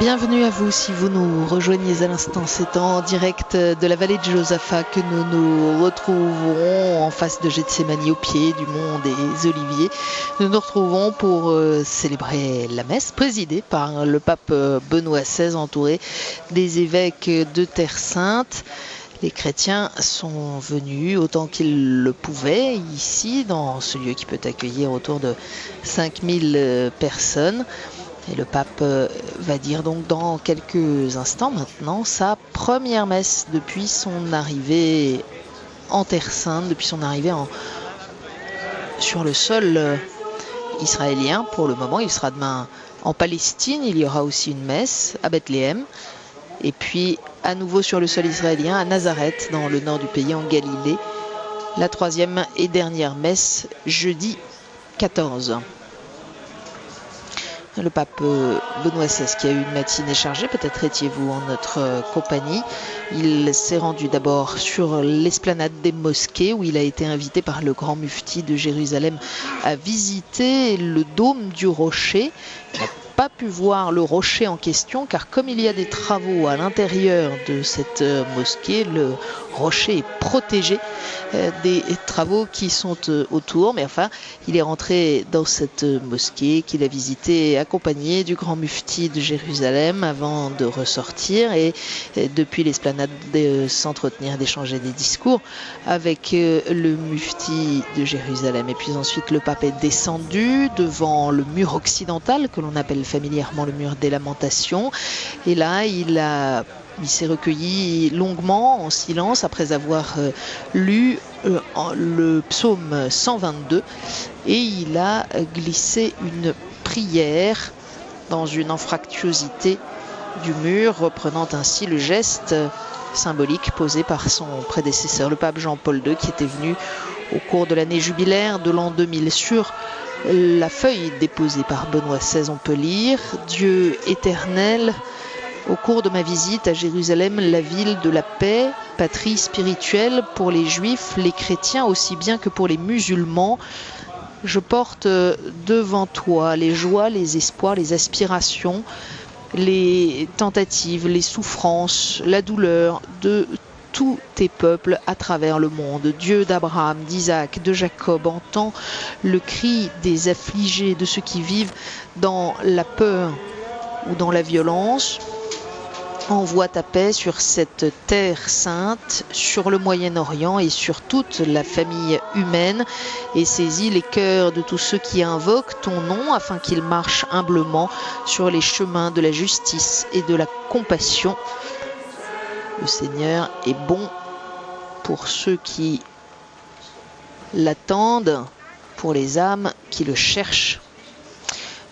Bienvenue à vous si vous nous rejoignez à l'instant. C'est en direct de la vallée de Josaphat que nous nous retrouverons en face de Gethsémani, au pied du mont des Oliviers. Nous nous retrouvons pour célébrer la messe présidée par le pape Benoît XVI, entouré des évêques de Terre Sainte. Les chrétiens sont venus autant qu'ils le pouvaient ici, dans ce lieu qui peut accueillir autour de 5000 personnes. Et le pape va dire donc dans quelques instants maintenant sa première messe depuis son arrivée en Terre Sainte, depuis son arrivée sur le sol israélien. Pour le moment, il sera demain en Palestine. Il y aura aussi une messe à Bethléem. Et puis à nouveau sur le sol israélien, à Nazareth, dans le nord du pays, en Galilée. La troisième et dernière messe, jeudi 14. Le pape Benoît XVI qui a eu une matinée chargée, peut-être étiez-vous en notre compagnie. Il s'est rendu d'abord sur l'esplanade des mosquées où il a été invité par le grand mufti de Jérusalem à visiter le dôme du rocher. Il n'a pas pu voir le rocher en question car comme il y a des travaux à l'intérieur de cette mosquée, le rocher est protégé des travaux qui sont autour. Mais enfin, il est rentré dans cette mosquée qu'il a visitée accompagné du grand mufti de Jérusalem avant de ressortir et depuis l'esplanade de s'entretenir, d'échanger des discours avec le mufti de Jérusalem. Et puis ensuite, le pape est descendu devant le mur occidental que l'on appelle familièrement le mur des lamentations. Et là, il s'est recueilli longuement en silence après avoir lu le psaume 122 et il a glissé une prière dans une anfractuosité du mur, reprenant ainsi le geste symbolique posé par son prédécesseur, le pape Jean-Paul II, qui était venu au cours de l'année jubilaire de l'an 2000. Sur la feuille déposée par Benoît XVI, on peut lire « Dieu éternel, au cours de ma visite à Jérusalem, la ville de la paix, patrie spirituelle pour les juifs, les chrétiens aussi bien que pour les musulmans, je porte devant toi les joies, les espoirs, les aspirations, les tentatives, les souffrances, la douleur de tous tes peuples à travers le monde. Dieu d'Abraham, d'Isaac, de Jacob, entends le cri des affligés, de ceux qui vivent dans la peur ou dans la violence. Envoie ta paix sur cette terre sainte, sur le Moyen-Orient et sur toute la famille humaine, et saisis les cœurs de tous ceux qui invoquent ton nom afin qu'ils marchent humblement sur les chemins de la justice et de la compassion. Le Seigneur est bon pour ceux qui l'attendent, pour les âmes qui le cherchent.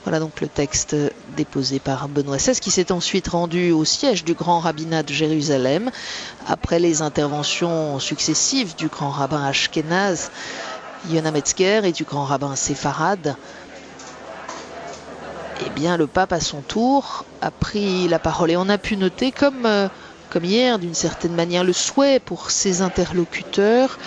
Voilà donc le texte déposé par Benoît XVI qui s'est ensuite rendu au siège du grand rabbinat de Jérusalem après les interventions successives du grand rabbin Ashkenaz Yonah Metzger et du grand rabbin séfarade. Eh bien, le pape à son tour a pris la parole et on a pu noter comme hier d'une certaine manière le souhait pour ses interlocuteurs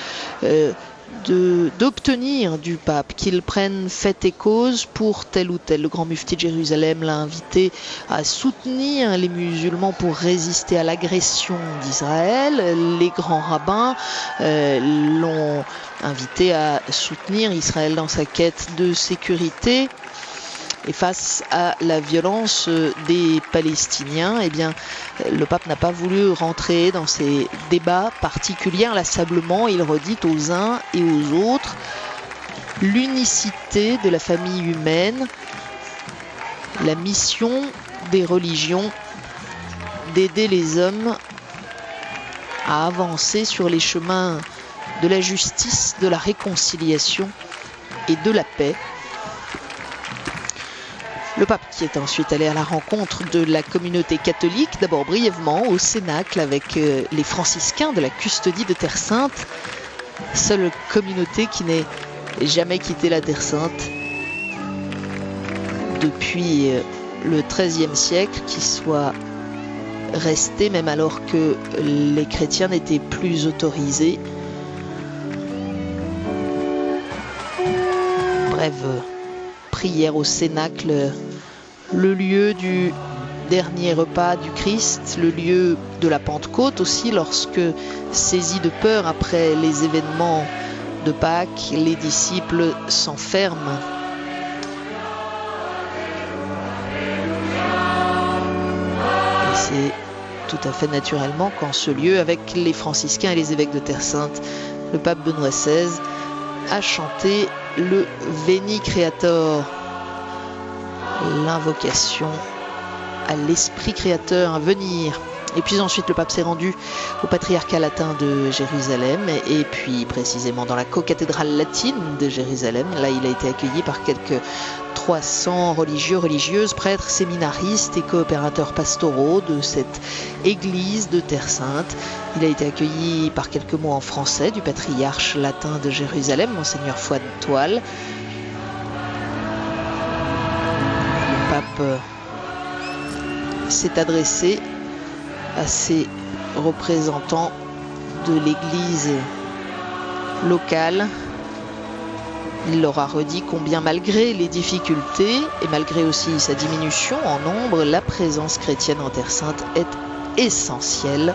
d'obtenir du pape qu'il prenne fait et cause pour tel ou tel. Le grand mufti de Jérusalem l'a invité à soutenir les musulmans pour résister à l'agression d'Israël. Les grands rabbins l'ont invité à soutenir Israël dans sa quête de sécurité. Et face à la violence des Palestiniens, eh bien, le pape n'a pas voulu rentrer dans ces débats particuliers. Inlassablement, il redit aux uns et aux autres l'unicité de la famille humaine, la mission des religions d'aider les hommes à avancer sur les chemins de la justice, de la réconciliation et de la paix. Le pape qui est ensuite allé à la rencontre de la communauté catholique, d'abord brièvement au Cénacle avec les franciscains de la custodie de Terre Sainte, seule communauté qui n'ait jamais quitté la Terre Sainte depuis le XIIIe siècle, qui soit restée même alors que les chrétiens n'étaient plus autorisés. Brève prière au Cénacle, le lieu dernier repas du Christ, le lieu de la Pentecôte aussi, lorsque, saisis de peur après les événements de Pâques, les disciples s'enferment. Et c'est tout à fait naturellement qu'en ce lieu, avec les franciscains et les évêques de Terre Sainte, le pape Benoît XVI a chanté le Veni Creator, l'invocation à l'esprit créateur à venir. Et puis ensuite le pape s'est rendu au patriarcat latin de Jérusalem et puis précisément dans la cocathédrale latine de Jérusalem. Là il a été accueilli par quelques 300 religieux, religieuses, prêtres, séminaristes et coopérateurs pastoraux de cette église de Terre Sainte. Il a été accueilli par quelques mots en français du patriarche latin de Jérusalem, Monseigneur Foy-de-Toile. Le pape s'est adressé à ces représentants de l'église locale. Il leur a redit combien, malgré les difficultés et malgré aussi sa diminution en nombre, la présence chrétienne en Terre Sainte est essentielle.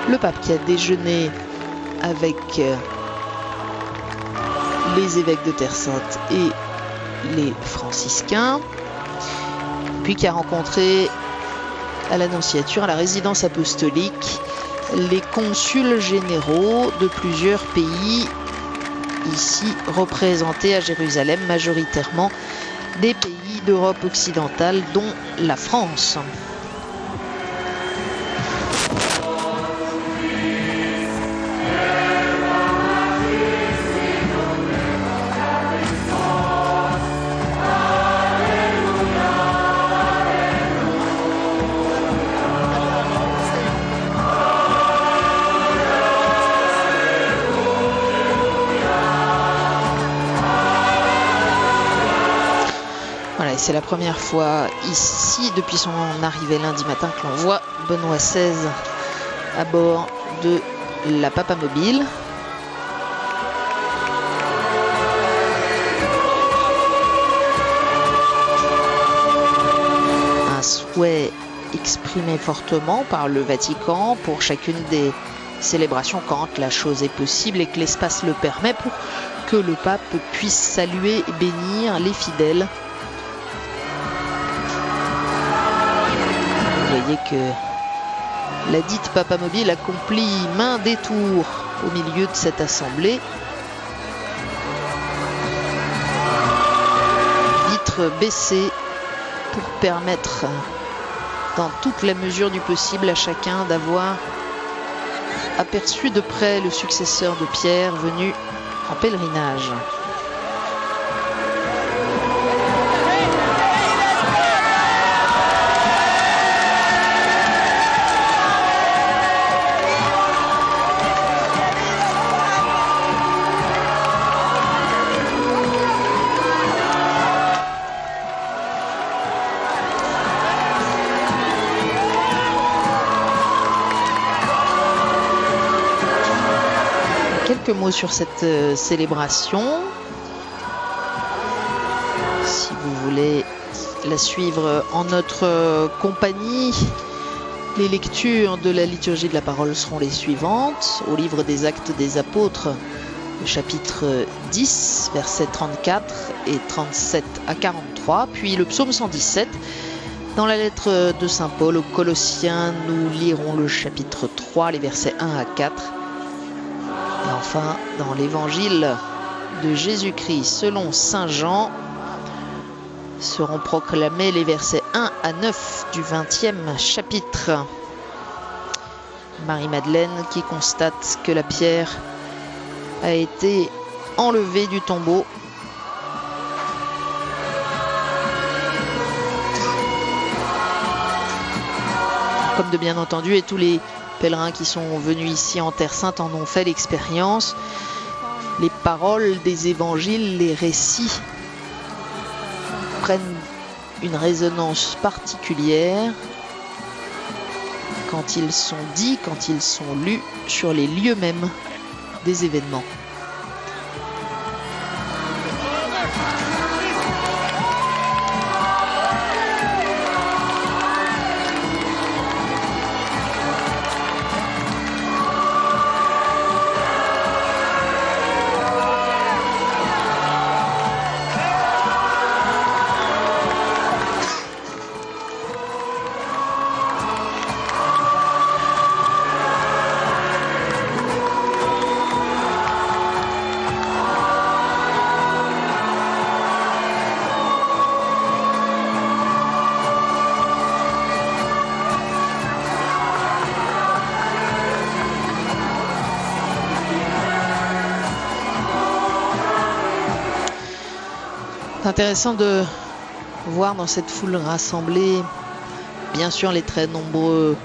Le pape qui a déjeuné avec les évêques de Terre Sainte et les franciscains, puis qui a rencontré à l'Annonciature, à la résidence apostolique, les consuls généraux de plusieurs pays ici représentés à Jérusalem, majoritairement des pays d'Europe occidentale, dont la France. C'est la première fois ici, depuis son arrivée lundi matin, que l'on voit Benoît XVI à bord de la Papamobile. Un souhait exprimé fortement par le Vatican pour chacune des célébrations quand la chose est possible et que l'espace le permet, pour que le pape puisse saluer et bénir les fidèles. Vous voyez que la dite Papamobile accomplit main détour au milieu de cette assemblée. Vitre baissée pour permettre, dans toute la mesure du possible, à chacun d'avoir aperçu de près le successeur de Pierre venu en pèlerinage. Quelques mots sur cette célébration. Si vous voulez la suivre en notre compagnie, les lectures de la liturgie de la parole seront les suivantes. Au livre des Actes des Apôtres, le chapitre 10, versets 34 et 37 à 43, puis le psaume 117. Dans la lettre de Saint Paul aux Colossiens, nous lirons le chapitre 3, les versets 1 à 4. Et enfin, dans l'évangile de Jésus-Christ selon Saint Jean, seront proclamés les versets 1 à 9 du 20e chapitre. Marie-Madeleine qui constate que la pierre a été enlevée du tombeau. Comme de bien entendu, et tous les pèlerins qui sont venus ici en Terre Sainte en ont fait l'expérience. Les paroles des évangiles, les récits prennent une résonance particulière quand ils sont dits, quand ils sont lus sur les lieux mêmes des événements. Intéressant de voir dans cette foule rassemblée, bien sûr, les très nombreux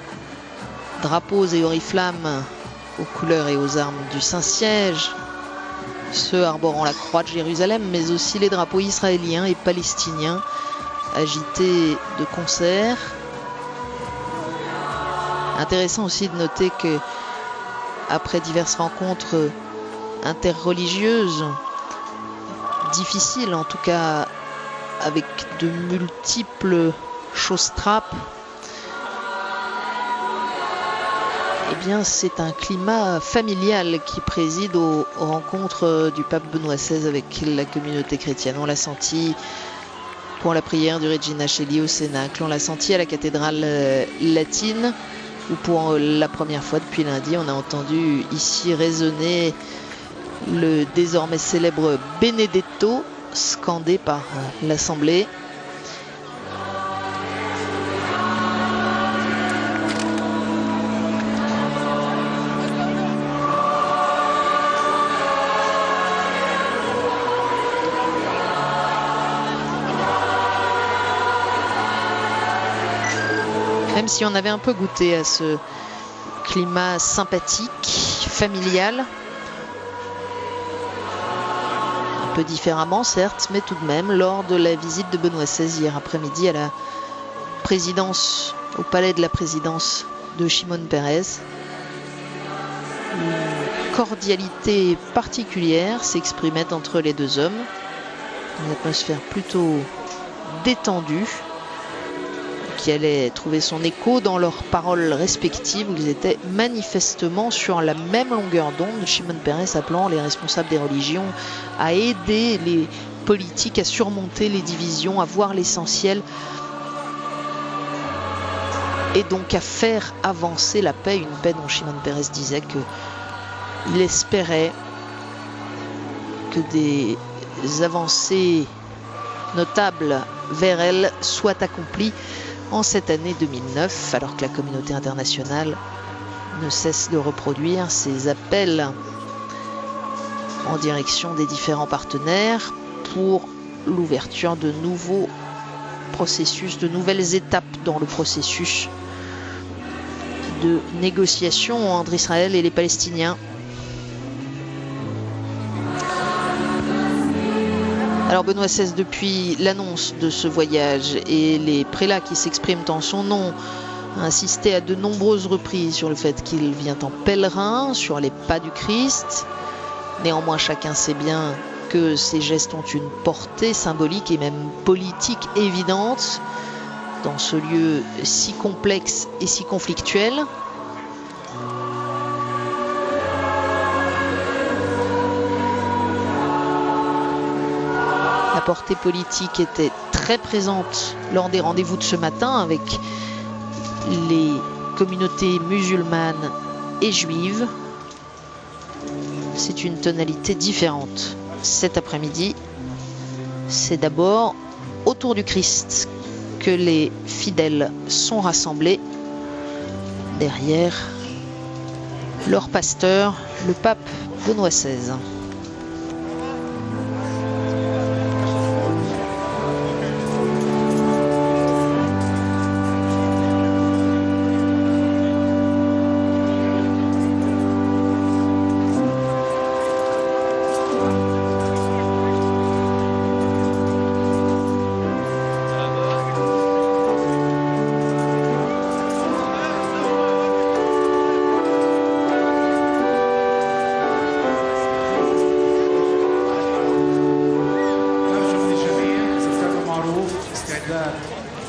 drapeaux et oriflammes aux couleurs et aux armes du Saint-Siège, ceux arborant la croix de Jérusalem, mais aussi les drapeaux israéliens et palestiniens agités de concert. Intéressant aussi de noter que, après diverses rencontres interreligieuses, difficiles en tout cas, avec de multiples choses-trappes, eh bien, c'est un climat familial qui préside aux rencontres du pape Benoît XVI avec la communauté chrétienne. On l'a senti pour la prière du Regina Coeli au Cénacle, on l'a senti à la cathédrale latine, où pour la première fois depuis lundi, on a entendu ici résonner le désormais célèbre Benedetto, scandé par l'Assemblée. Même si on avait un peu goûté à ce climat sympathique, familial, un peu différemment certes, mais tout de même, lors de la visite de Benoît XVI hier après-midi à la présidence, au palais de la présidence de Shimon Peres, une cordialité particulière s'exprimait entre les deux hommes, une atmosphère plutôt détendue, qui allait trouver son écho dans leurs paroles respectives, où ils étaient manifestement sur la même longueur d'onde. Shimon Peres appelant les responsables des religions à aider les politiques à surmonter les divisions, à voir l'essentiel et donc à faire avancer la paix, une paix dont Shimon Peres disait qu'il espérait que des avancées notables vers elle soient accomplies en cette année 2009, alors que la communauté internationale ne cesse de reproduire ses appels en direction des différents partenaires pour l'ouverture de nouveaux processus, de nouvelles étapes dans le processus de négociation entre Israël et les Palestiniens. Alors Benoît XVI, depuis l'annonce de ce voyage et les prélats qui s'expriment en son nom, a insisté à de nombreuses reprises sur le fait qu'il vient en pèlerin sur les pas du Christ. Néanmoins, chacun sait bien que ces gestes ont une portée symbolique et même politique évidente dans ce lieu si complexe et si conflictuel. La portée politique était très présente lors des rendez-vous de ce matin avec les communautés musulmanes et juives. C'est une tonalité différente. Cet après-midi, c'est d'abord autour du Christ que les fidèles sont rassemblés, derrière leur pasteur, le pape Benoît XVI.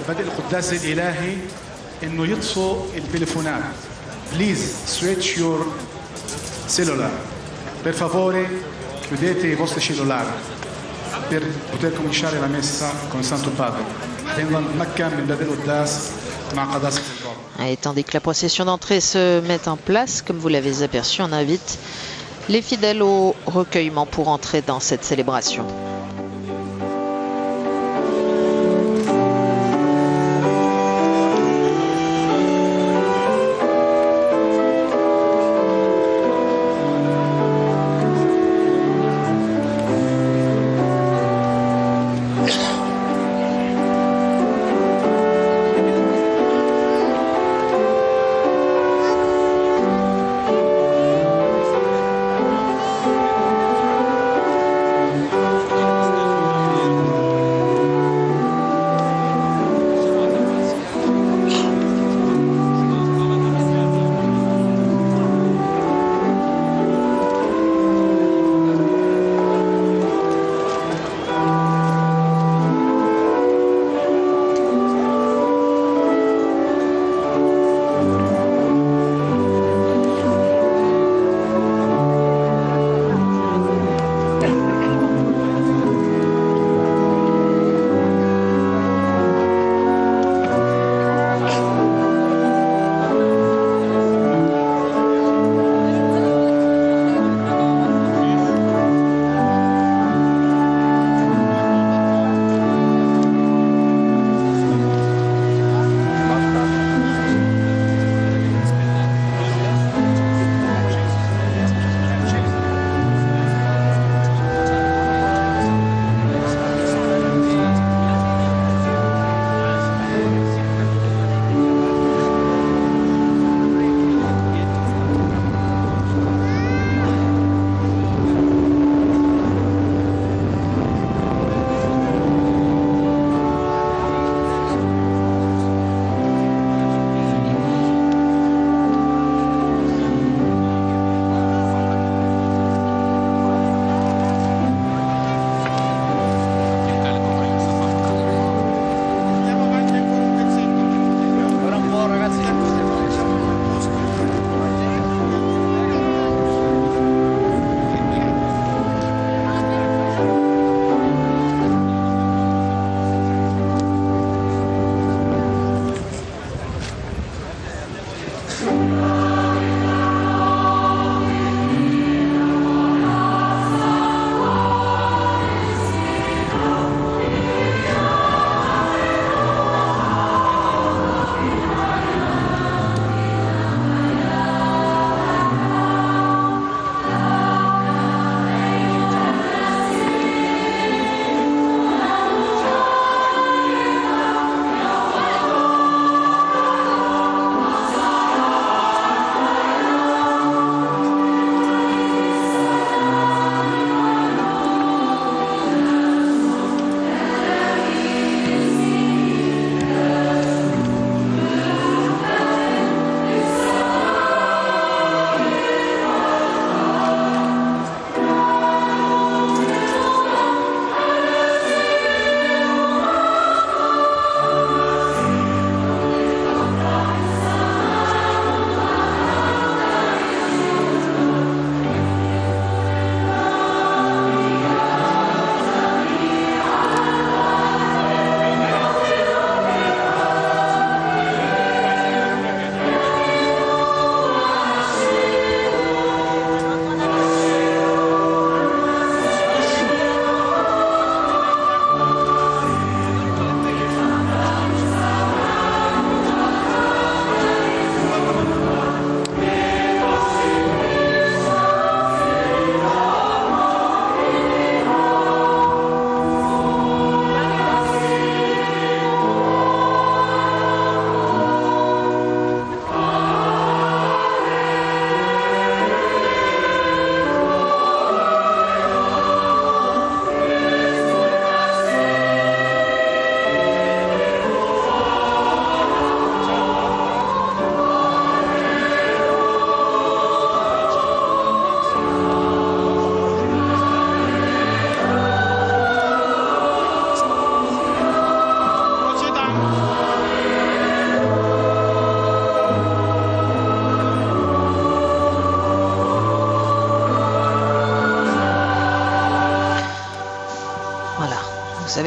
بدء القداس الإلهي إنه يطفوا التليفونات. Please switch your cellular. Per favore chiudete i vostri cellulari per poter cominciare la messa con il Santo Padre. نتمكن من بدء القداس مع قداسة البابا. Et tandis que la procession d'entrée se met en place, comme vous l'avez aperçu, on invite les fidèles au recueillement pour entrer dans cette célébration.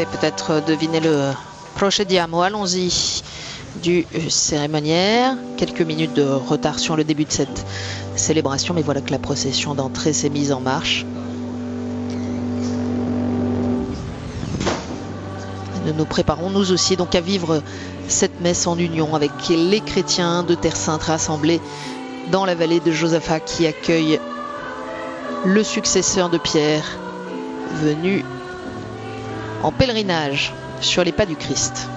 voulez peut-être deviner le procediamo. Allons-y. Du cérémoniaire. Quelques minutes de retard sur le début de cette célébration, mais voilà que la procession d'entrée s'est mise en marche. Nous préparons nous aussi donc à vivre cette messe en union avec les chrétiens de Terre Sainte rassemblés dans la vallée de Josaphat qui accueille le successeur de Pierre venu en pèlerinage sur les pas du Christ.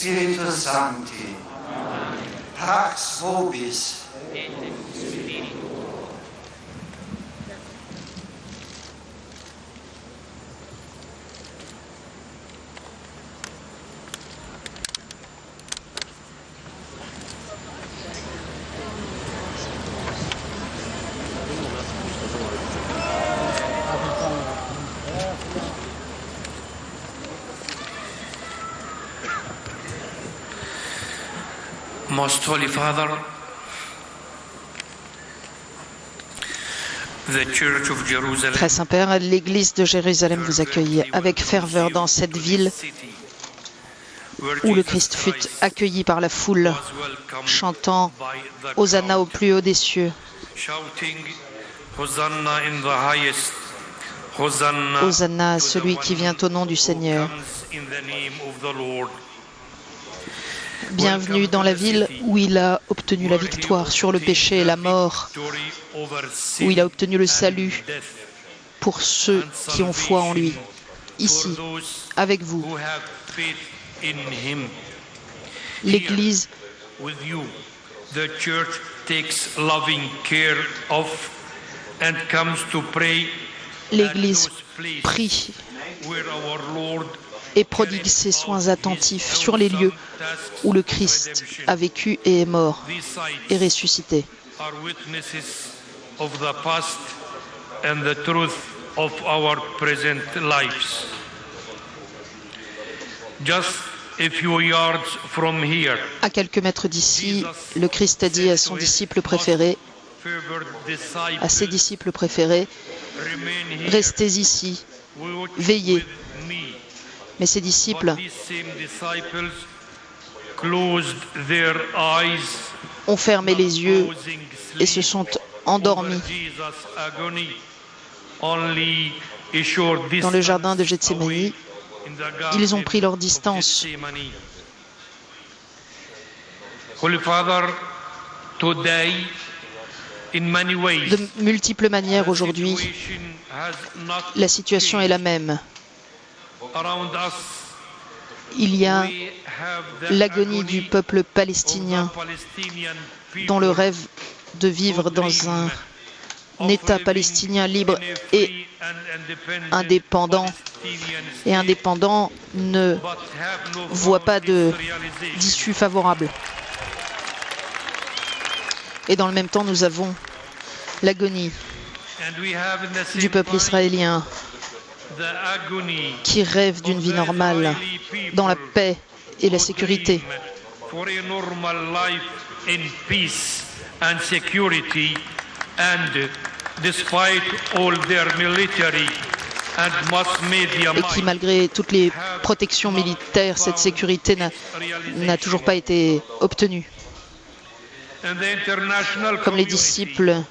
Spiritus Sancti. Pax vobis. Most Holy Father, the Church of Jerusalem, Très Saint-Père, l'Église de Jérusalem vous accueille avec ferveur dans cette ville où le Christ fut accueilli par la foule, chantant « Hosanna au plus haut des cieux ». Hosanna in the highest, Hosanna Hosanna à celui qui vient au nom du Seigneur. Bienvenue dans la ville où il a obtenu la victoire sur le péché et la mort, où il a obtenu le salut pour ceux qui ont foi en lui, ici, avec vous. L'Église prie et prodigue ses soins attentifs sur les lieux où le Christ a vécu et est mort et ressuscité. À quelques mètres d'ici, le Christ a dit à son disciple préféré, à ses disciples préférés, « Restez ici, veillez ». Mais ses disciples ont fermé les yeux et se sont endormis dans le jardin de Gethsémani. Ils ont pris leur distance. De multiples manières aujourd'hui, la situation est la même. Il y a l'agonie du peuple palestinien dont le rêve de vivre dans un État palestinien libre et indépendant ne voit pas d'issue favorable. Et dans le même temps, nous avons l'agonie du peuple israélien qui rêve d'une vie normale, dans la paix et la sécurité. Et qui, malgré toutes les protections militaires, cette sécurité n'a toujours pas été obtenue. Comme les disciples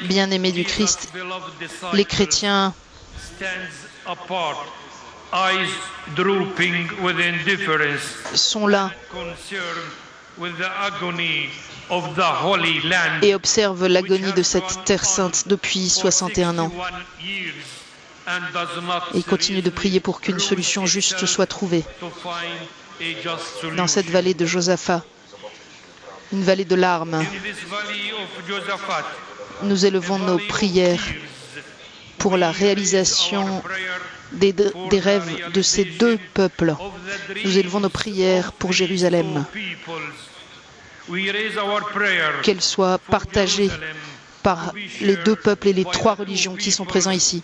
bien-aimés du Christ, les chrétiens sont là et observent l'agonie de cette terre sainte depuis 61 ans. Et ils continuent de prier pour qu'une solution juste soit trouvée dans cette vallée de Josaphat, une vallée de larmes. Nous élevons nos prières pour la réalisation des rêves de ces deux peuples. Nous élevons nos prières pour Jérusalem, qu'elle soit partagée par les deux peuples et les trois religions qui sont présents ici.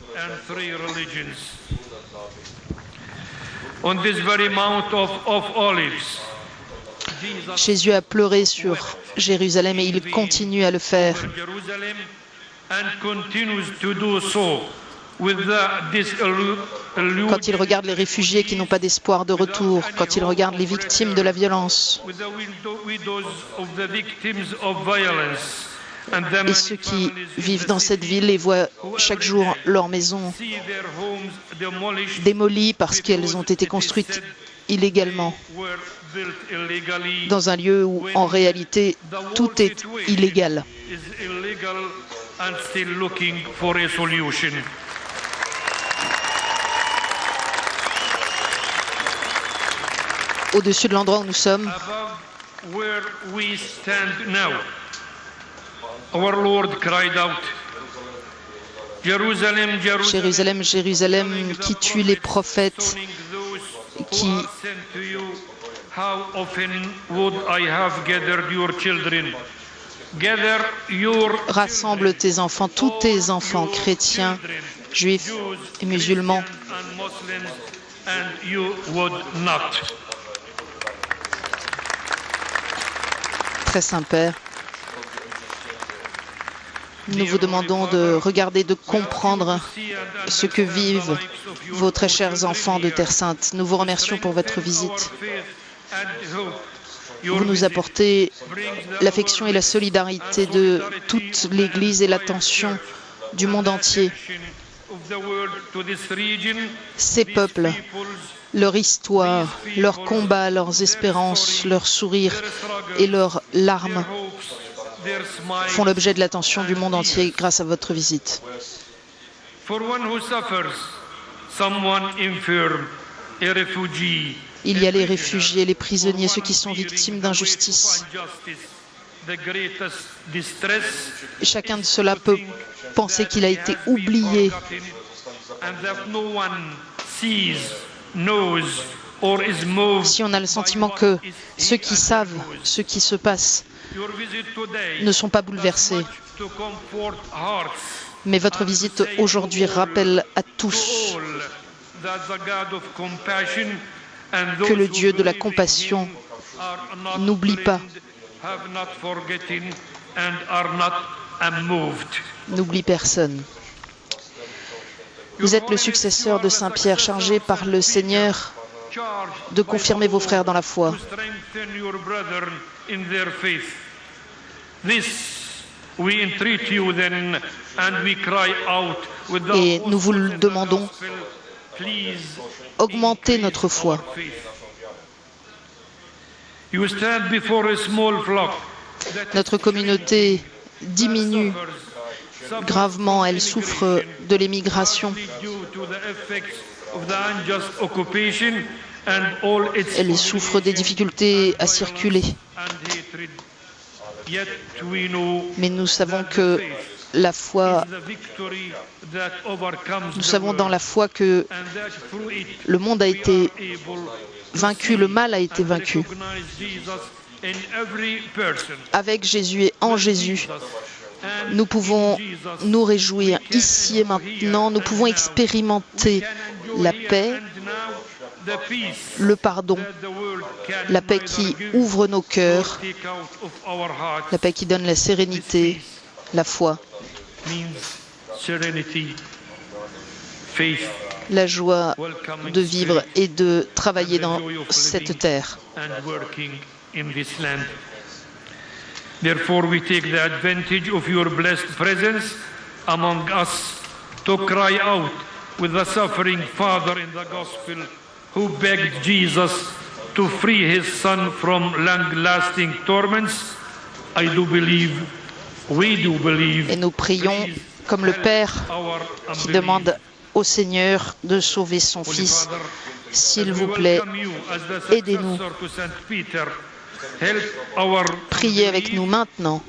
Jésus a pleuré sur Jérusalem et il continue à le faire. Quand il regarde les réfugiés qui n'ont pas d'espoir de retour, quand il regarde les victimes de la violence et ceux qui vivent dans cette ville et voient chaque jour leurs maisons démolies parce qu'elles ont été construites illégalement, dans un lieu où en réalité tout est illégal. au-dessus de l'endroit où nous sommes. Above where we stand now, our Lord cried out, Jerusalem, Jerusalem, Jérusalem, Jérusalem, qui tue les prophètes, stoning those qui who are sent to you. How often would I have gathered your children? Gather your rassemble tes enfants, tous tes enfants chrétiens, juifs et musulmans. and Muslims, and you would not. Très Saint-Père, nous vous demandons de regarder, de comprendre ce que vivent vos très chers enfants de Terre Sainte. Nous vous remercions pour votre visite. Vous nous apportez l'affection et la solidarité de toute l'Église et l'attention du monde entier. Ces peuples, leur histoire, leurs combats, leurs espérances, leurs sourires et leurs larmes font l'objet de l'attention du monde entier grâce à votre visite. Il y a les réfugiés, les prisonniers, ceux qui sont victimes d'injustice. Chacun de ceux-là peut penser qu'il a été oublié. Si on a le sentiment que ceux qui savent ce qui se passe ne sont pas bouleversés. Mais votre visite aujourd'hui rappelle à tous que le Dieu de la compassion n'oublie pas, n'oublie personne. Vous êtes le successeur de Saint Pierre, chargé par le Seigneur de confirmer vos frères dans la foi. Et nous vous le demandons, augmentez notre foi. Notre communauté diminue gravement, elle souffre de l'émigration. Elle souffre des difficultés à circuler. Mais nous savons que la foi, nous savons dans la foi que le monde a été vaincu, le mal a été vaincu. Avec Jésus et en Jésus, nous pouvons nous réjouir ici et maintenant, nous pouvons expérimenter la paix, le pardon, la paix qui ouvre nos cœurs, la paix qui donne la sérénité, la foi, la joie de vivre et de travailler dans cette terre. Therefore, we take the advantage of your blessed presence among us to cry out with the suffering Father in the Gospel who begged Jesus to free his Son from long-lasting torments. I do believe, we do believe. Et nous prions comme le Père qui demande au Seigneur de sauver son Fils. S'il vous plaît, aidez-nous. Priez avec nous maintenant,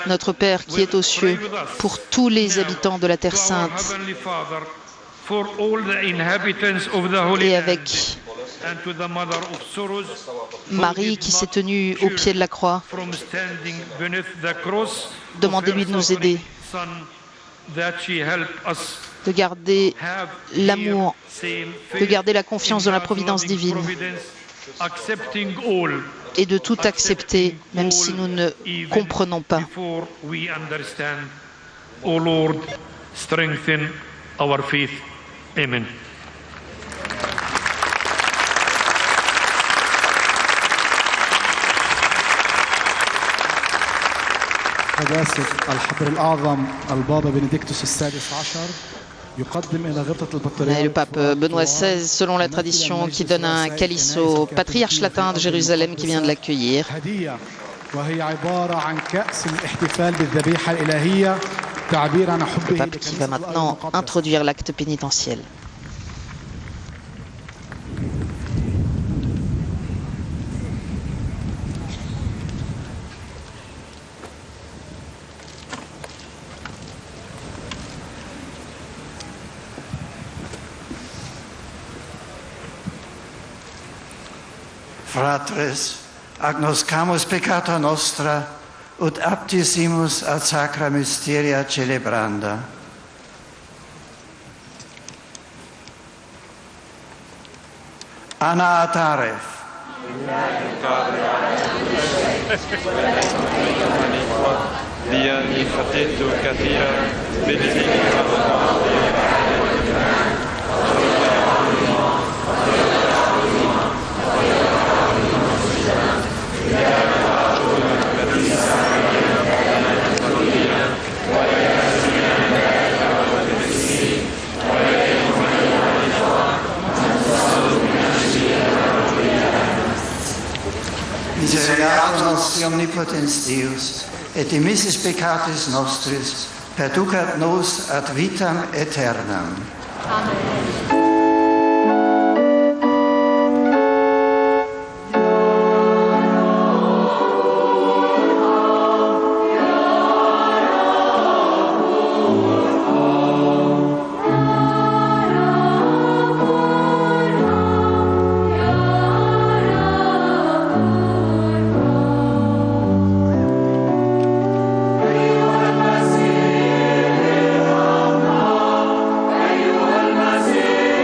notre Père qui est aux cieux, pour tous les habitants de la Terre Sainte et avec Marie qui s'est tenue au pied de la croix. Demandez-lui de nous aider, de garder l'amour, de garder la confiance dans la providence divine et de tout accepter, même si nous ne comprenons pas. O Lord, strengthen our faith. Amen. قداسة الحبر الأعظم البابا بنديكتوس السادس عشر يقدم إلى غبطة البطريرك. Le pape Benoît XVI, selon la tradition, qui donne un calice au patriarche latin de Jérusalem qui vient de l'accueillir. وهي عبارة عن كأس الاحتفال بالذبيحة الإلهية تعبير عن حبه. Le pape qui va maintenant introduire l'acte pénitentiel. fratres, agnoscamus peccata nostra, ut aptisimus ad sacra mysteria celebranda. Ana ataref. Dia ni fatetu catira, benedicta Misericorde nostri omnipotens Deus, et dimissis peccatis nostris, perducat nos ad vitam aeternam. Amen. المسيح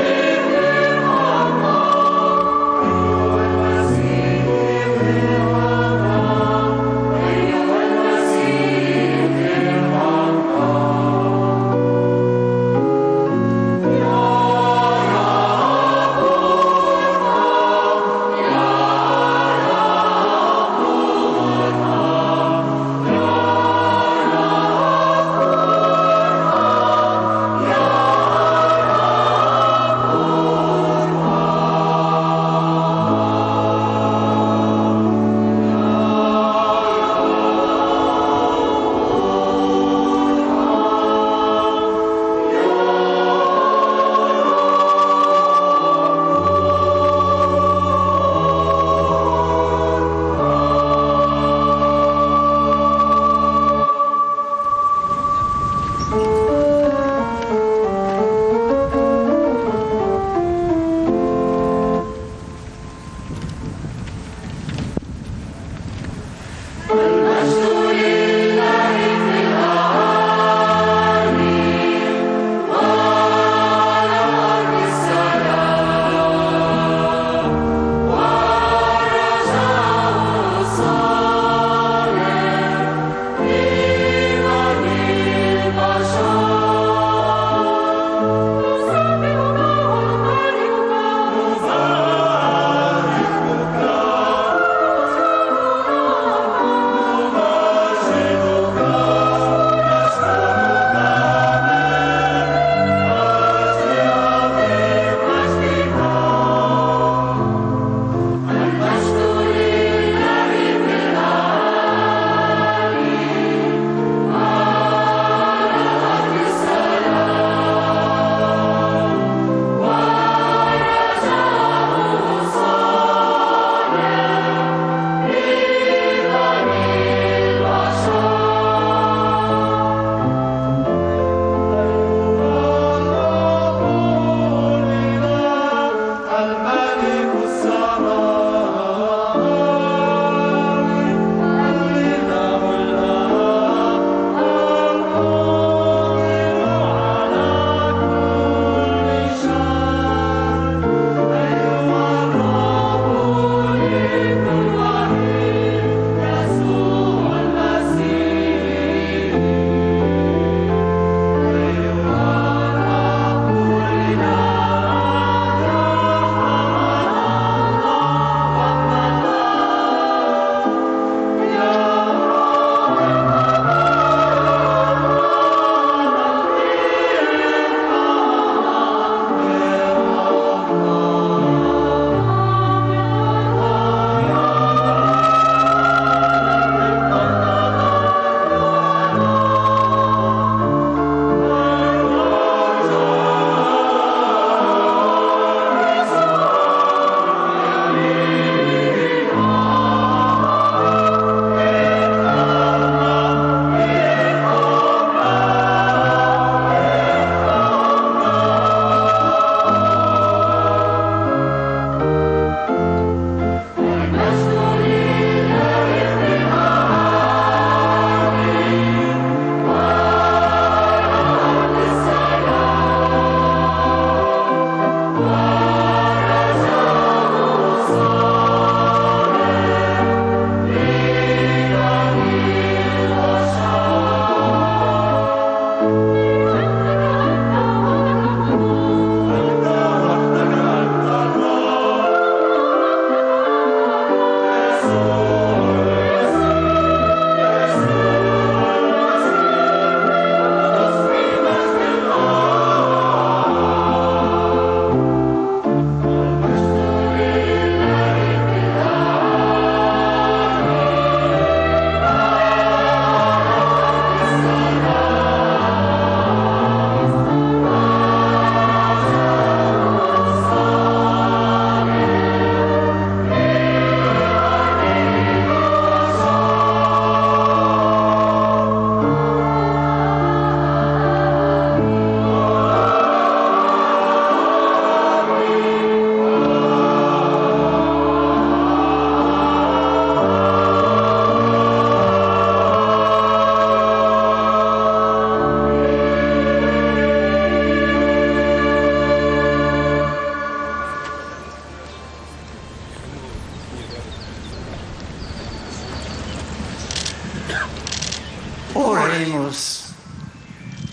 Oremus.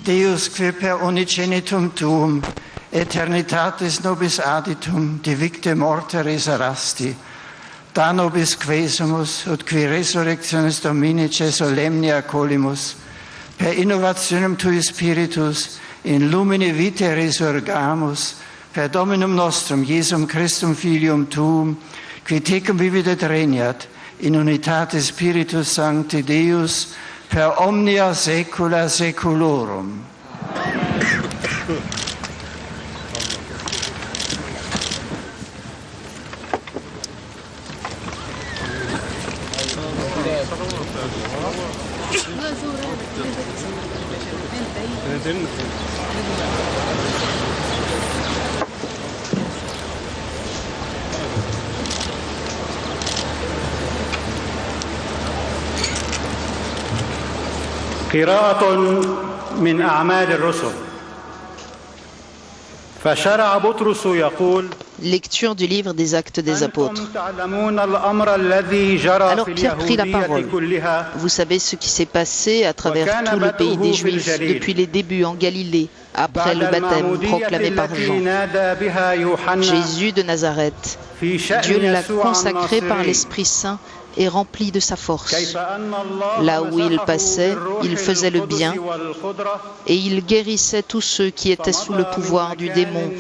Deus qui per unigenitum tuum, eternitatis nobis aditum, divicte morte resurrasti, da nobis quesumus, ut qui resurrectionis Dominice solemni accolimus, per innovationem tui spiritus, in lumine vitae resurgamus, per Dominum nostrum, Iesum Christum Filium tuum, qui tecum vivit et regnat, in unitate Spiritus Sancti Deus, per omnia saecula saeculorum. قراءة من أعمال الرسل فشرع بطرس يقول Lecture du livre des Actes des Apôtres. أنتم تعلمون الأمر الذي جرى Alors في Pierre prit la اليهودية parole. كلها Vous savez ce qui s'est passé à travers tout le pays des Juifs depuis les débuts en Galilée, après le baptême proclamé par التي Jean. نادى بها يوحنا Jésus de Nazareth, في شأن Dieu l'a يسوع consacré par الناصري l'Esprit Saint et rempli de sa force. كيف أن الله Là où il مسحه passait, بالروح il faisait le القدس bien والقدرة et il guérissait tous ceux qui étaient sous le pouvoir du démon,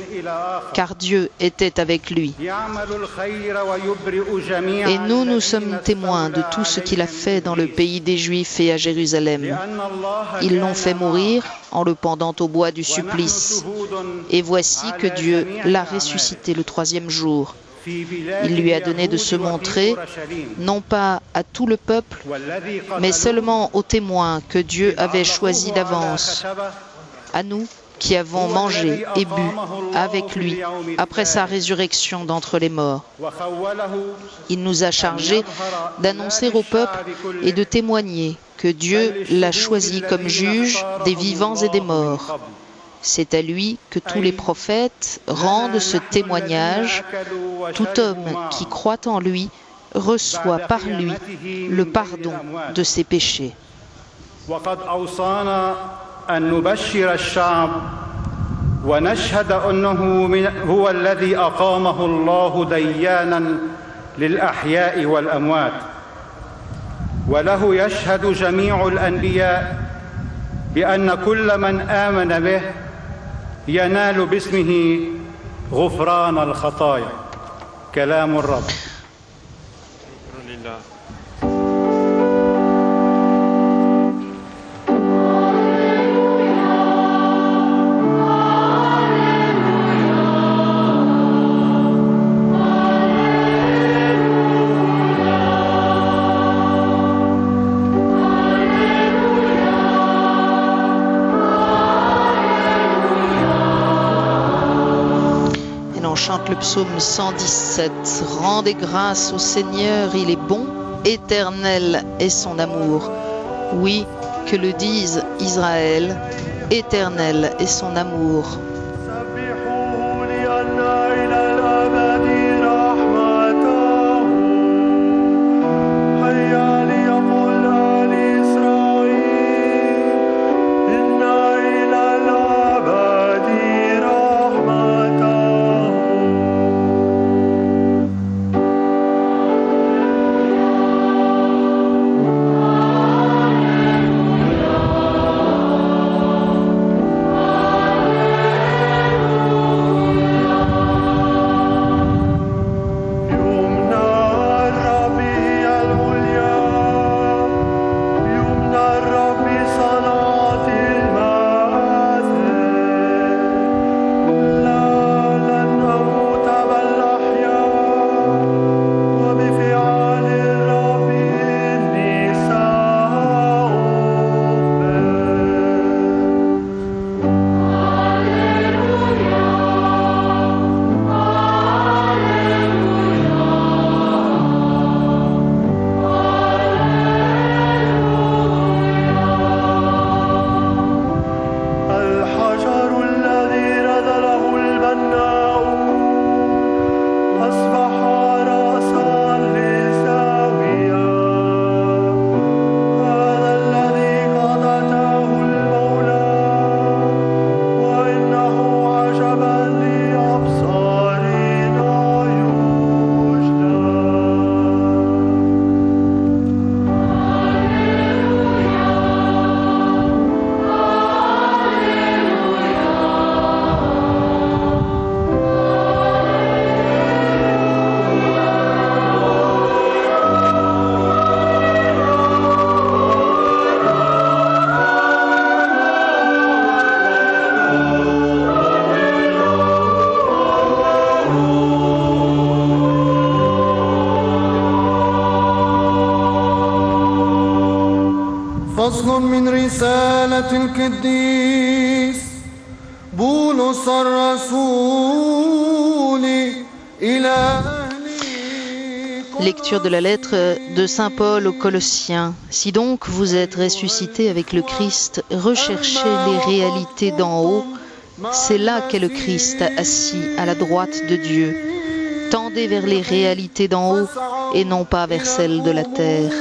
car Dieu était avec lui. يعمل الخير ويبرئ جميع Et nous الذين sommes témoins de tout ce qu'il a fait dans le pays des Juifs et à Jérusalem. لأن الله Ils l'ont fait كان mourir en le pendant au bois du ونحن supplice. شهود Et voici que على Dieu جميع l'a الأعمال ressuscité le troisième jour. في بلاد Il lui a donné de اليهود se وفي montrer, أورشليم. non pas à tout le peuple, والذي mais قتلوه seulement aux témoins que Dieu avait علقوه choisis على d'avance, خشبة. à nous qui avons mangé et bu avec lui après sa résurrection d'entre les morts. وخوله Il nous a chargés d'annoncer au peuple et de témoigner que Dieu l'a choisi comme juge des vivants et des morts. C'est à lui que tous les prophètes rendent ce témoignage. Tout homme qui croit en lui reçoit par lui le pardon de ses péchés. وقد أوصانا أن نبشر الشعب ونشهد أنه هو الذي أقامه الله ديانا للأحياء والأموات وله يشهد جميع الأنبياء بأن كل من آمن به ينال باسمه غفران الخطايا كلام الرب. لله. Chante le psaume 117. Rendez grâce au Seigneur, il est bon, éternel est son amour. Oui, que le dise Israël, éternel est son amour. رسالة القديس بولس الرسول إلى Lecture de la lettre de Saint Paul aux Colossiens. Si donc vous êtes ressuscités avec le Christ, recherchez les réalités d'en haut. C'est là qu'est le Christ assis à la droite de Dieu. Tendez vers les réalités d'en haut et non pas vers celles de la terre.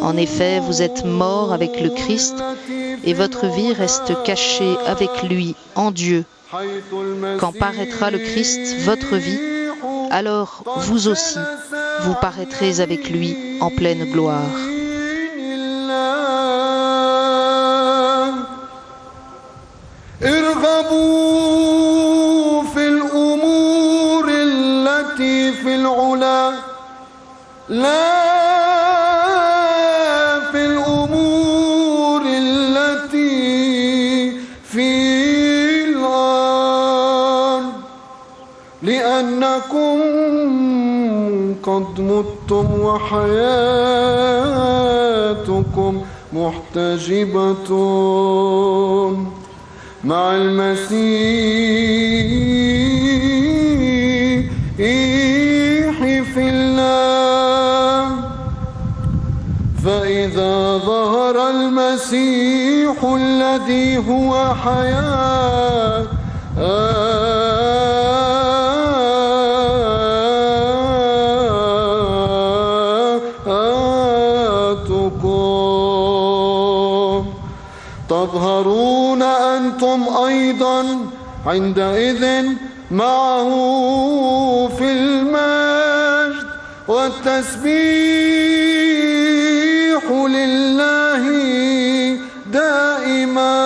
En effet, vous êtes morts avec le Christ et votre vie reste cachée avec lui en Dieu. Quand paraîtra le Christ, votre vie, alors vous aussi, vous paraîtrez avec lui en pleine gloire. ارغبوا في الأمور التي في العلا لا في الأمور التي في الأرض لأنكم قد متم وحياتكم محتجبة مع المسيح في الله فإذا ظهر المسيح الذي هو حياة تظهرون أنتم أيضا عندئذ معه في المجد والتسبيح لله دائما.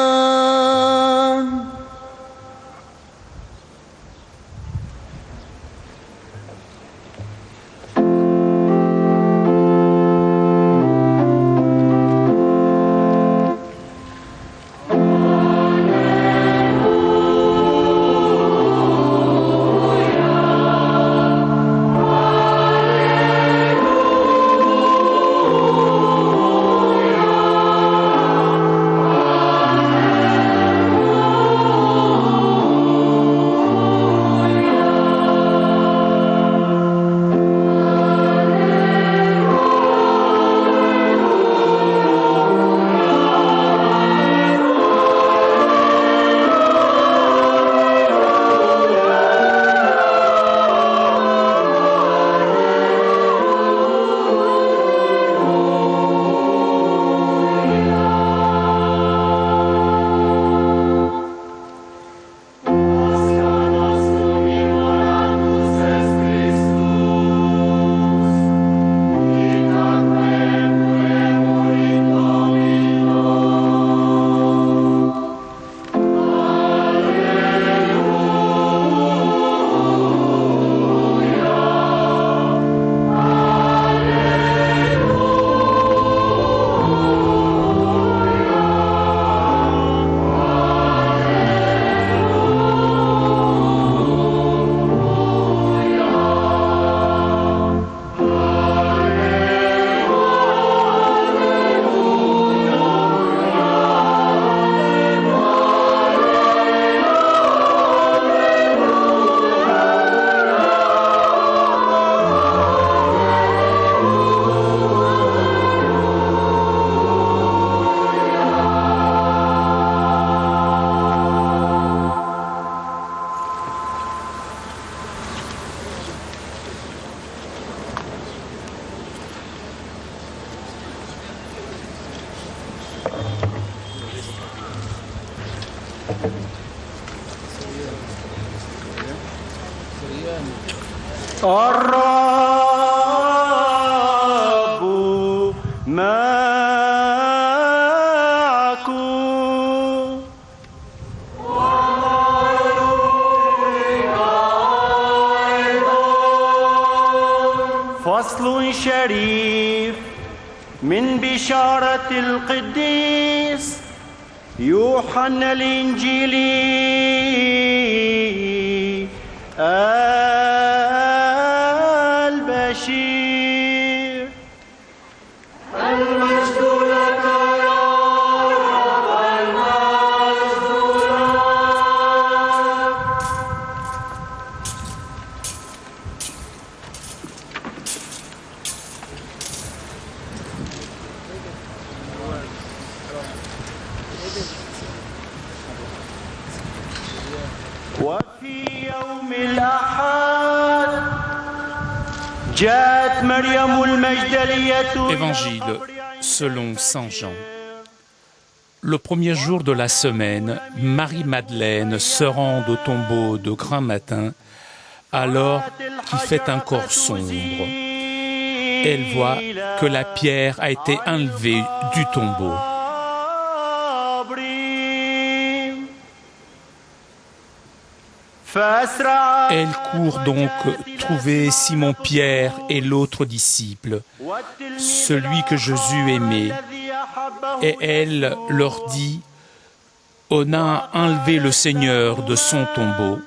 الرب معكم فصل شريف من بشارة القديس يوحنا الإنجيلي البشير. المجد لك يا رب وفي يوم الأحد جاءت مريم المجدلية. Évangile selon Saint Jean. Le premier jour de la semaine, Marie-Madeleine se rend au tombeau de grand matin, alors qu'il fait encore sombre. Elle voit que la pierre a été enlevée du tombeau. Elle court donc trouver Simon-Pierre et l'autre disciple, celui que Jésus aimait, et elle leur dit « On a enlevé le Seigneur de son tombeau,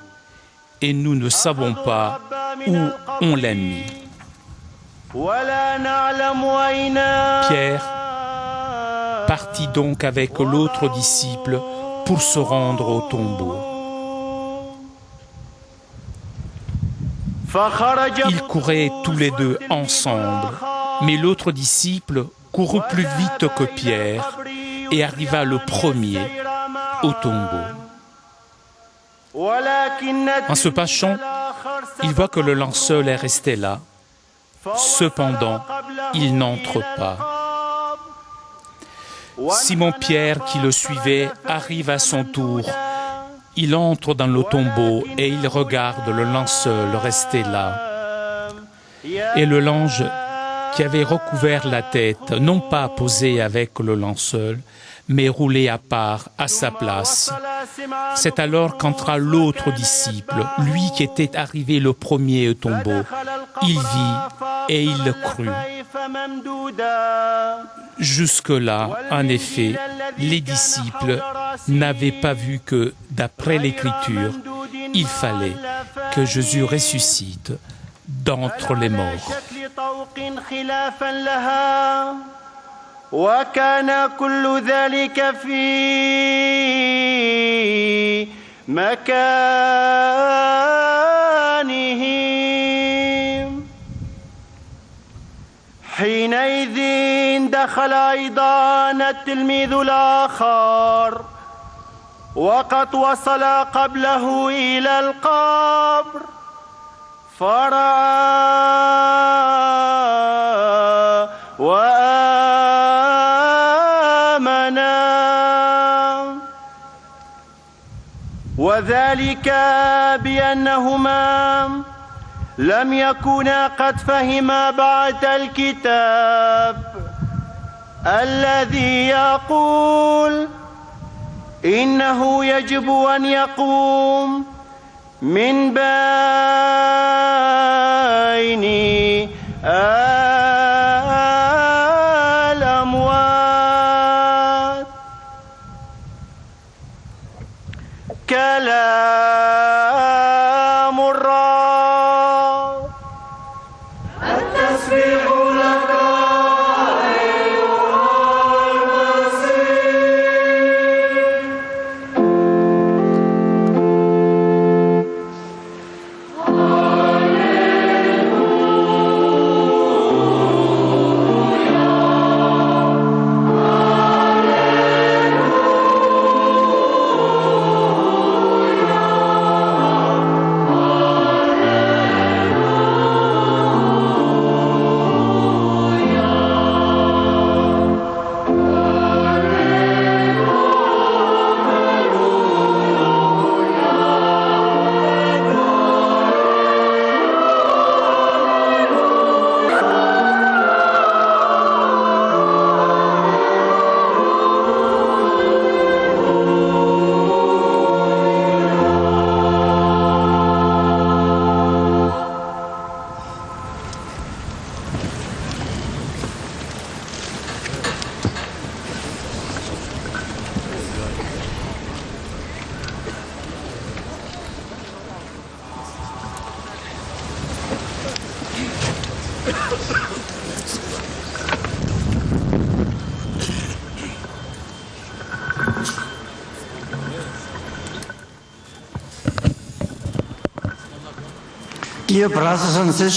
et nous ne savons pas où on l'a mis. » Pierre partit donc avec l'autre disciple pour se rendre au tombeau. Ils couraient tous les deux ensemble, mais l'autre disciple courut plus vite que Pierre et arriva le premier au tombeau. En se penchant, il voit que le linceul est resté là. Cependant, il n'entre pas. Simon-Pierre, qui le suivait, arrive à son tour. Il entre dans le tombeau et il regarde le linceul resté là. Et le linge qui avait recouvert la tête, non pas posé avec le linceul, mais roulé à part à sa place. C'est alors qu'entra l'autre disciple, lui qui était arrivé le premier au tombeau. Il vit et il le crut. Jusque-là, en effet, les disciples n'avaient pas vu que, d'après l'Écriture, il fallait que Jésus ressuscite d'entre les morts. وكان كل ذلك في مكانه. حينئذ دخل أيضا التلميذ الآخر وقد وصل قبله إلى القبر فرأى وذلك بأنهما لم يكونا قد فهما بعد الكتاب الذي يقول إنه يجب أن يقوم من بين الأموات. كلام الرب. التسبيح لك أيها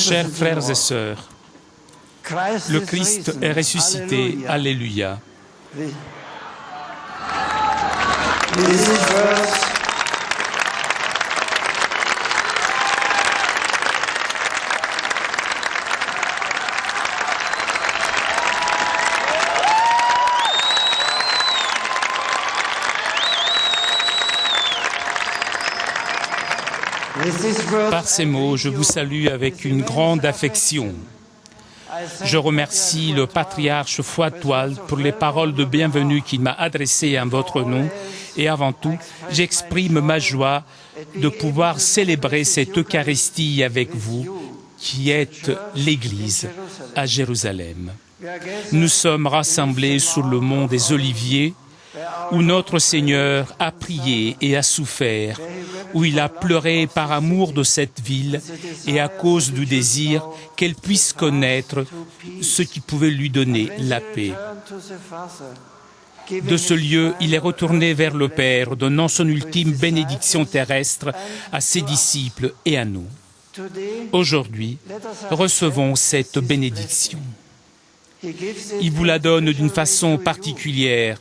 Chers frères et sœurs, le Christ est ressuscité. Alléluia. Par ces mots, je vous salue avec une grande affection. Je remercie le patriarche Foitoal pour les paroles de bienvenue qu'il m'a adressées en votre nom et avant tout, j'exprime ma joie de pouvoir célébrer cette Eucharistie avec vous qui êtes l'Église à Jérusalem. Nous sommes rassemblés sur le mont des Oliviers où notre Seigneur a prié et a souffert, où il a pleuré par amour de cette ville et à cause du désir qu'elle puisse connaître ce qui pouvait lui donner la paix. De ce lieu, il est retourné vers le Père, donnant son ultime bénédiction terrestre à ses disciples et à nous. Aujourd'hui, recevons cette bénédiction. Il vous la donne d'une façon particulière,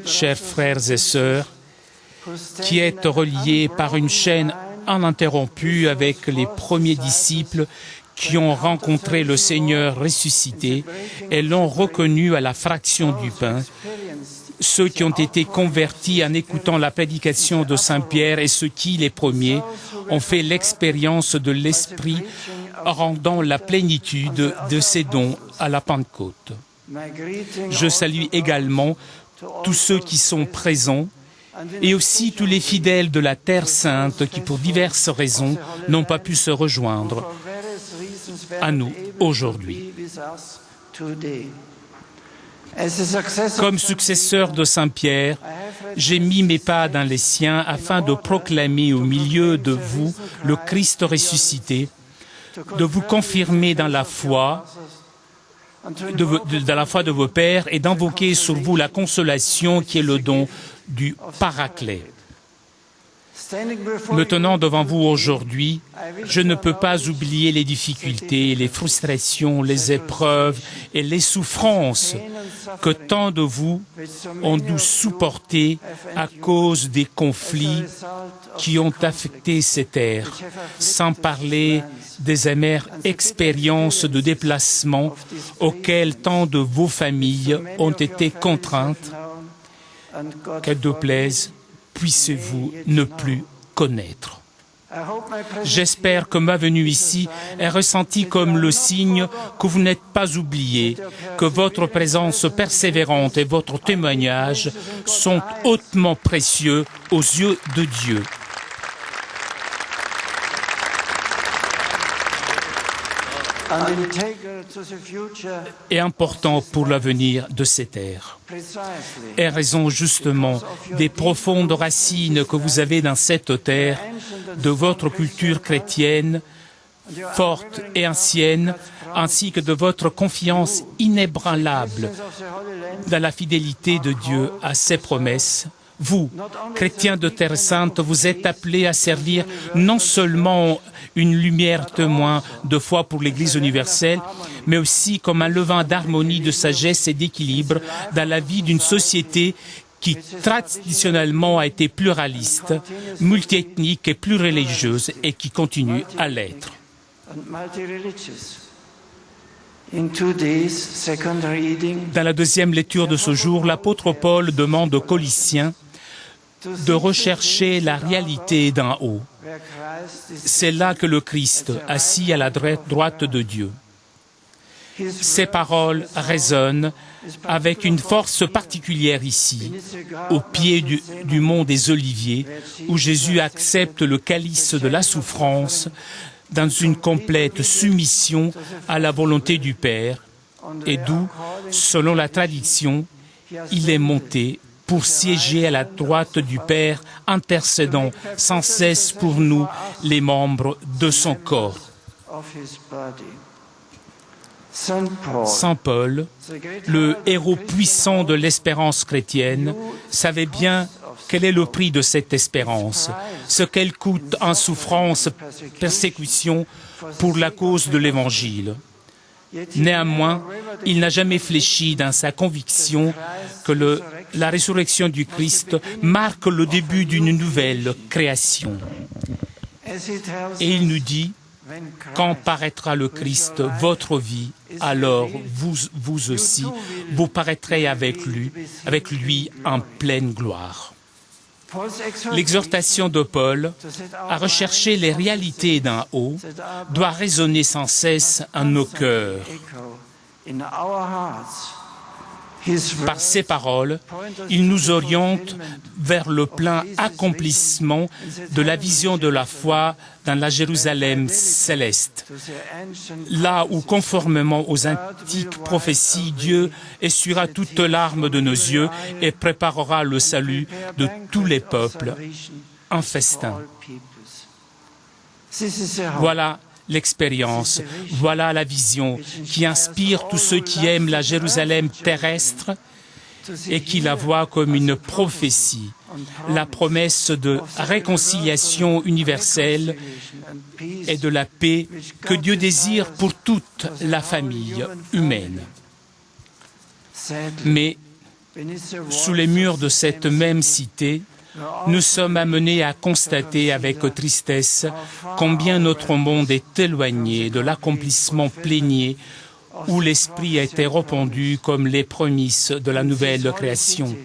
chers frères et sœurs, qui êtes reliés par une chaîne ininterrompue avec les premiers disciples qui ont rencontré le Seigneur ressuscité et l'ont reconnu à la fraction du pain, ceux qui ont été convertis en écoutant la prédication de Saint Pierre et ceux qui, les premiers, ont fait l'expérience de l'Esprit rendant la plénitude de ses dons à la Pentecôte. Je salue également tous ceux qui sont présents et aussi tous les fidèles de la Terre Sainte qui, pour diverses raisons, n'ont pas pu se rejoindre à nous aujourd'hui. Comme successeur de Saint Pierre, j'ai mis mes pas dans les siens afin de proclamer au milieu de vous le Christ ressuscité, de vous confirmer dans la foi de vos pères et d'invoquer sur vous la consolation qui est le don du Paraclet. Me tenant devant vous aujourd'hui, je ne peux pas oublier les difficultés, les frustrations, les épreuves et les souffrances que tant de vous ont dû supporter à cause des conflits qui ont affecté ces terres, sans parler des amères expériences de déplacement auxquelles tant de vos familles ont été contraintes. Qu'elle te plaise, puissiez-vous ne plus connaître. J'espère que ma venue ici est ressentie comme le signe que vous n'êtes pas oubliés, que votre présence persévérante et votre témoignage sont hautement précieux aux yeux de Dieu. Et important pour l'avenir de ces terres. Et raison justement des profondes racines que vous avez dans cette terre, de votre culture chrétienne, forte et ancienne, ainsi que de votre confiance inébranlable dans la fidélité de Dieu à ses promesses. Vous, chrétiens de Terre Sainte, vous êtes appelés à servir non seulement une lumière témoin de foi pour l'Église universelle, mais aussi comme un levain d'harmonie, de sagesse et d'équilibre dans la vie d'une société qui traditionnellement a été pluraliste, multiethnique et plurireligieuse et qui continue à l'être. Dans la deuxième lecture de ce jour, l'apôtre Paul demande aux Colossiens de rechercher la réalité d'en haut. C'est là que le Christ, assis à la droite de Dieu. Ces paroles résonnent avec une force particulière ici, au pied du mont des Oliviers, où Jésus accepte le calice de la souffrance dans une complète soumission à la volonté du Père, et d'où, selon la tradition, il est monté pour siéger à la droite du Père, intercédant sans cesse pour nous, les membres de son corps. Saint Paul, le héros puissant de l'espérance chrétienne, savait bien quel est le prix de cette espérance, ce qu'elle coûte en souffrance, persécution pour la cause de l'Évangile. Néanmoins, il n'a jamais fléchi dans sa conviction que la résurrection du Christ marque le début d'une nouvelle création. Et il nous dit, quand paraîtra le Christ, votre vie, alors vous aussi, vous paraîtrez avec lui en pleine gloire. L'exhortation de Paul à rechercher les réalités d'en haut doit résonner sans cesse en nos cœurs. Par ces paroles, il nous oriente vers le plein accomplissement de la vision de la foi dans la Jérusalem céleste, là où, conformément aux antiques prophéties, Dieu essuiera toute larme de nos yeux et préparera le salut de tous les peuples, un festin. Voilà l'expérience, voilà la vision qui inspire tous ceux qui aiment la Jérusalem terrestre et qui la voient comme une prophétie, la promesse de réconciliation universelle et de la paix que Dieu désire pour toute la famille humaine. Mais sous les murs de cette même cité, nous sommes amenés à constater avec tristesse combien notre monde est éloigné de l'accomplissement plénier où l'Esprit a été répandu comme les prémices de la nouvelle création.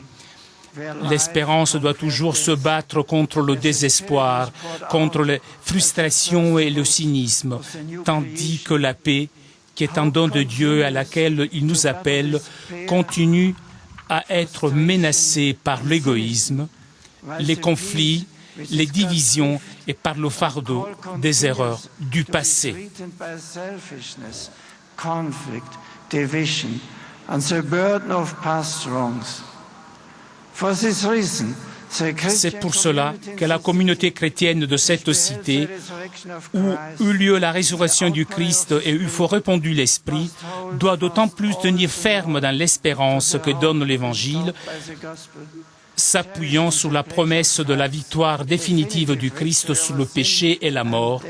L'espérance doit toujours se battre contre le désespoir, contre les frustrations et le cynisme, tandis que la paix, qui est un don de Dieu à laquelle il nous appelle, continue à être menacée par l'égoïsme, les conflits, les divisions et par le fardeau des erreurs du passé. C'est pour cela que la communauté chrétienne de cette cité, où eut lieu la résurrection du Christ et où fut répandu l'Esprit, doit d'autant plus tenir ferme dans l'espérance que donne l'Évangile, s'appuyant sur la promesse de la victoire définitive du Christ sur le péché et la mort,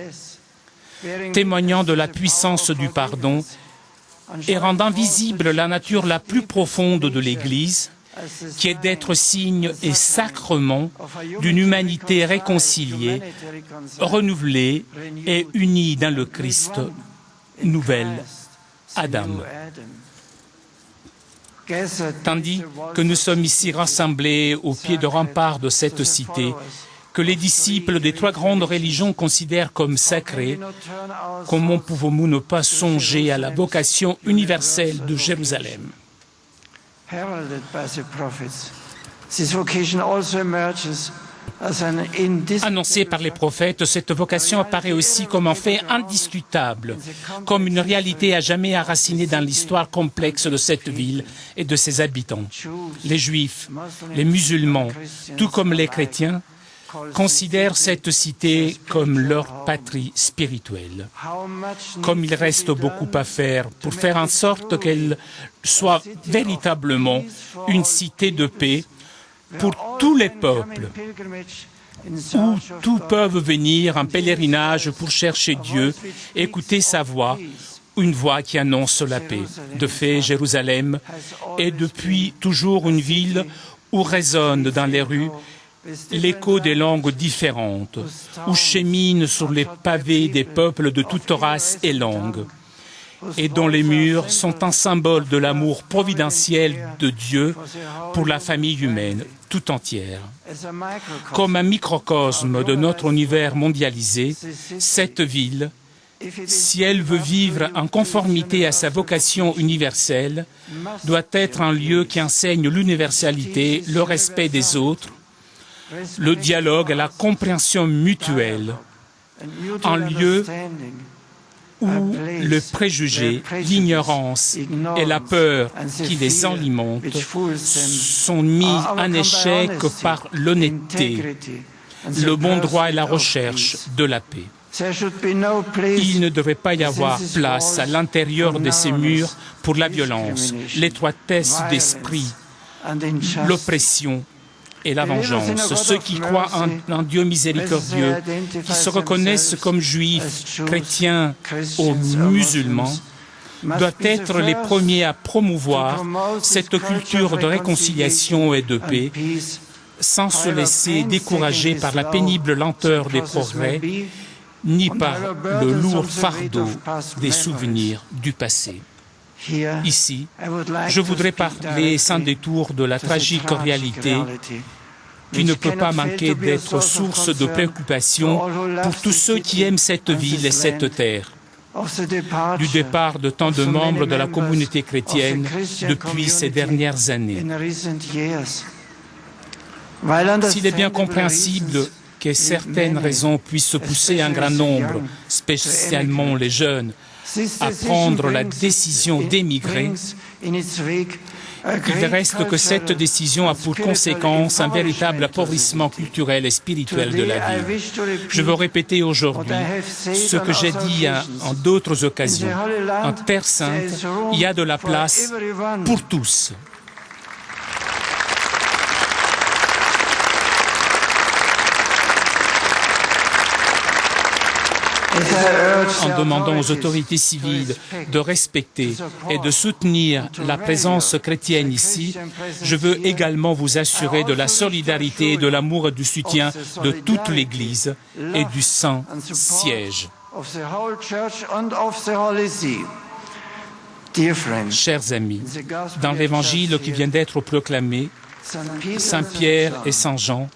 témoignant de la puissance du pardon et rendant visible la nature la plus profonde de l'Église, qui est d'être signe et sacrement d'une humanité réconciliée, renouvelée et unie dans le Christ, nouvelle Adam. Tandis que nous sommes ici rassemblés au pied de rempart de cette cité, que les disciples des trois grandes religions considèrent comme sacrées, comment pouvons-nous ne pas songer à la vocation universelle de Jérusalem? Annoncée par les prophètes, cette vocation apparaît aussi comme un fait indiscutable, comme une réalité à jamais enracinée dans l'histoire complexe de cette ville et de ses habitants. Les Juifs, les musulmans, tout comme les chrétiens, considèrent cette cité comme leur patrie spirituelle. Comme il reste beaucoup à faire pour faire en sorte qu'elle soit véritablement une cité de paix pour tous les peuples, où tous peuvent venir en pèlerinage pour chercher Dieu, écouter sa voix, une voix qui annonce la paix. De fait, Jérusalem est depuis toujours une ville où résonne dans les rues l'écho des langues différentes, où cheminent sur les pavés des peuples de toutes races et langues, et dont les murs sont un symbole de l'amour providentiel de Dieu pour la famille humaine tout entière. Comme un microcosme de notre univers mondialisé, cette ville, si elle veut vivre en conformité à sa vocation universelle, doit être un lieu qui enseigne l'universalité, le respect des autres, le dialogue et la compréhension mutuelle, un lieu où le préjugé, l'ignorance et la peur qui les alimentent sont mis en échec par l'honnêteté, le bon droit et la recherche de la paix. Il ne devrait pas y avoir place à l'intérieur de ces murs pour la violence, l'étroitesse d'esprit, l'oppression et la vengeance. Ceux qui croient en un Dieu miséricordieux, qui se reconnaissent comme juifs, chrétiens ou musulmans, doivent être les premiers à promouvoir cette culture de réconciliation et de paix, sans se laisser décourager par la pénible lenteur des progrès, ni par le lourd fardeau des souvenirs du passé. Ici, je voudrais parler sans détour de la tragique réalité qui ne peut pas manquer d'être source de préoccupation pour tous ceux qui aiment cette ville et cette terre. Du départ de tant de membres de la communauté chrétienne depuis ces dernières années. S'il est bien compréhensible que certaines raisons puissent pousser un grand nombre, spécialement les jeunes, à prendre la décision d'émigrer, il reste que cette décision a pour conséquence un véritable appauvrissement culturel et spirituel de la ville. Je veux répéter aujourd'hui ce que j'ai dit en d'autres occasions. En Terre Sainte, il y a de la place pour tous. En demandant aux autorités civiles de respecter et de soutenir la présence chrétienne ici, je veux également vous assurer de la solidarité, de l'amour et du soutien de toute l'Église et du Saint-Siège. Chers amis, dans l'Évangile qui vient d'être proclamé, Saint Pierre et Saint Jean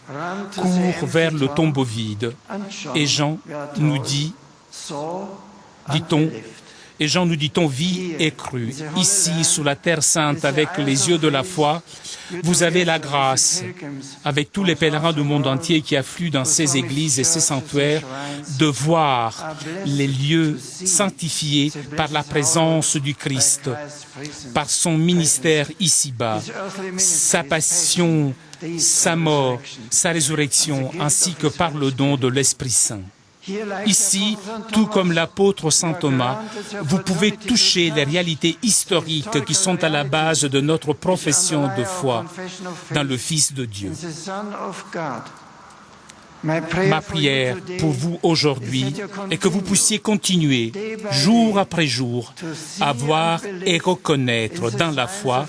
courent vers le tombeau vide et Jean nous dit-on, vit et cru. Ici, sous la Terre Sainte, avec les yeux de la foi, vous avez la grâce, avec tous les pèlerins du monde entier qui affluent dans ces églises et ces sanctuaires, de voir les lieux sanctifiés par la présence du Christ, par son ministère ici-bas, sa passion, sa mort, sa résurrection, ainsi que par le don de l'Esprit Saint. Ici, tout comme l'apôtre saint Thomas, vous pouvez toucher les réalités historiques qui sont à la base de notre profession de foi dans le Fils de Dieu. Ma prière pour vous aujourd'hui est que vous puissiez continuer, jour après jour, à voir et reconnaître dans la foi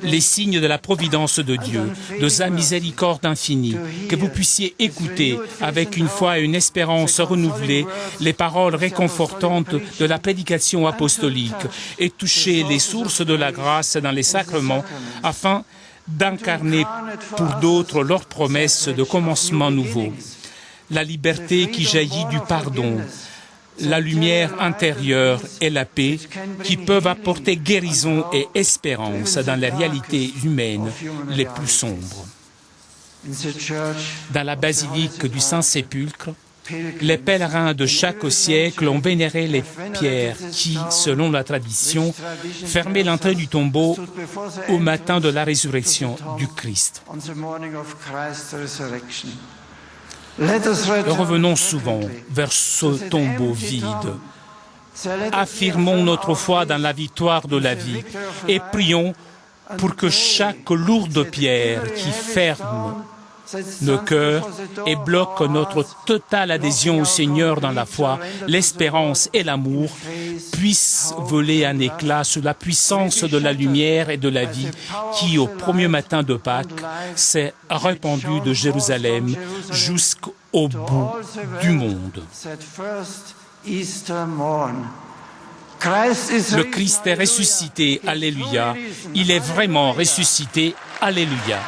les signes de la providence de Dieu, de sa miséricorde infinie, que vous puissiez écouter avec une foi et une espérance renouvelée les paroles réconfortantes de la prédication apostolique et toucher les sources de la grâce dans les sacrements afin d'incarner pour d'autres leurs promesses de commencement nouveau. La liberté qui jaillit du pardon, la lumière intérieure et la paix qui peuvent apporter guérison et espérance dans les réalités humaines les plus sombres. Dans la basilique du Saint-Sépulcre, les pèlerins de chaque siècle ont vénéré les pierres qui, selon la tradition, fermaient l'entrée du tombeau au matin de la résurrection du Christ. Revenons souvent vers ce tombeau vide. Affirmons notre foi dans la victoire de la vie et prions pour que chaque lourde pierre qui ferme nos cœurs et bloque notre totale adhésion au Seigneur dans la foi, l'espérance et l'amour puissent voler un éclat sous la puissance de la lumière et de la vie qui, au premier matin de Pâques, s'est répandue de Jérusalem jusqu'au bout du monde. Le Christ est ressuscité, alléluia. Il est vraiment ressuscité, alléluia.